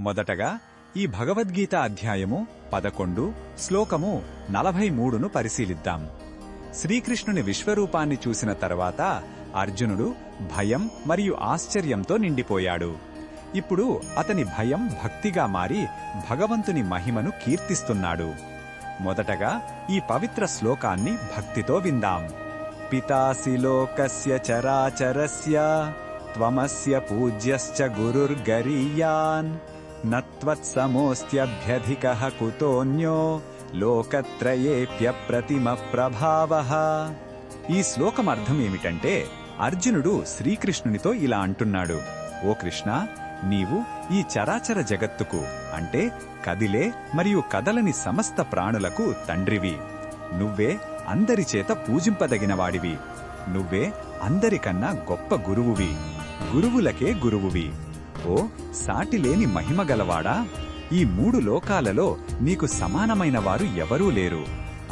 మొదటగా ఈ భగవద్గీత అధ్యాయము 11 శ్లోకము 43ను పరిశీలిద్దాం. శ్రీకృష్ణుని విశ్వరూపాన్ని చూసిన తర్వాత అర్జునుడు భయం మరియు ఆశ్చర్యంతో నిండిపోయాడు. ఇప్పుడు అతని భయం భక్తిగా మారి భగవంతుని మహిమను కీర్తిస్తున్నాడు. మొదటగా ఈ పవిత్ర శ్లోకాన్ని భక్తితో విందాం. పితాసి లోకస్య చరాచరస్య త్వమస్య పూజ్యశ్చ గురుర్గరీయాన్ నత్వత్సమోస్త్యభ్యధికః కుతోన్యో లోకత్రయేప్యప్రతిమ ప్రభావః. ఈ శ్లోకం అర్థం ఏమిటంటే, అర్జునుడు శ్రీకృష్ణునితో ఇలా అంటున్నాడు: ఓ కృష్ణ, నీవు ఈ చరాచర జగత్తుకు అంటే కదిలే మరియు కదలని సమస్త ప్రాణులకు తండ్రివి. నువ్వే అందరిచేత పూజింపదగినవాడివి. నువ్వే అందరికన్నా గొప్ప గురువువి. గురువులకే గురువువి. ఓ సాటిలేని మహిమగలవాడా, ఈ 3 లోకాలలో నీకు సమానమైన వారు ఎవరూ లేరు.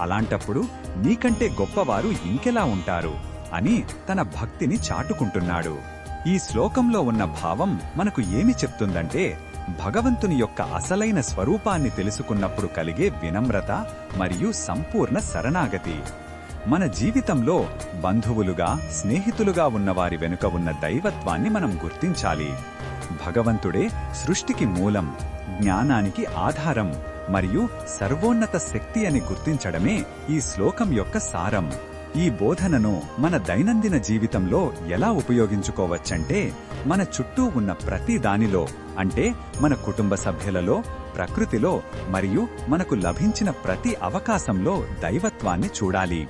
అలాంటప్పుడు నీకంటే గొప్పవారు ఇంకెలా ఉంటారు అని తన భక్తిని చాటుకుంటున్నాడు. ఈ శ్లోకంలో ఉన్న భావం మనకు ఏమి చెప్తుందంటే, భగవంతుని యొక్క అసలైన స్వరూపాన్ని తెలుసుకున్నప్పుడు కలిగే వినమ్రత మరియు సంపూర్ణ శరణాగతి. మన జీవితంలో బంధువులుగా, స్నేహితులుగా ఉన్నవారి వెనుక ఉన్న దైవత్వాన్ని మనం గుర్తించాలి. భగవంతుడే సృష్టికి మూలం, జ్ఞానానికి ఆధారం మరియు సర్వోన్నత శక్తి అని గుర్తించడమే ఈ శ్లోకం యొక్క సారం. ఈ బోధనను మన దైనందిన జీవితంలో ఎలా ఉపయోగించుకోవచ్చంటే, మన చుట్టూ ఉన్న ప్రతి దానిలో, అంటే మన కుటుంబ సభ్యులలో, ప్రకృతిలో మరియు మనకు లభించిన ప్రతి అవకాశంలో దైవత్వాన్ని చూడాలి.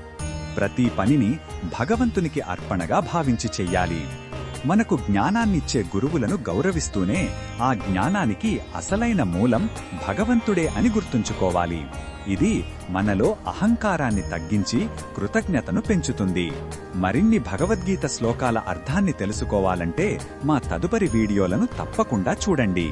ప్రతి పనిని భగవంతునికి అర్పణగా భావించి చెయ్యాలి. మనకు జ్ఞానాన్నిచ్చే గురువులను గౌరవిస్తూనే ఆ జ్ఞానానికి అసలైన మూలం భగవంతుడే అని గుర్తుంచుకోవాలి. ఇది మనలో అహంకారాన్ని తగ్గించి కృతజ్ఞతను పెంచుతుంది. మరిన్ని భగవద్గీత శ్లోకాల అర్థాన్ని తెలుసుకోవాలంటే మా తదుపరి వీడియోలను తప్పకుండా చూడండి.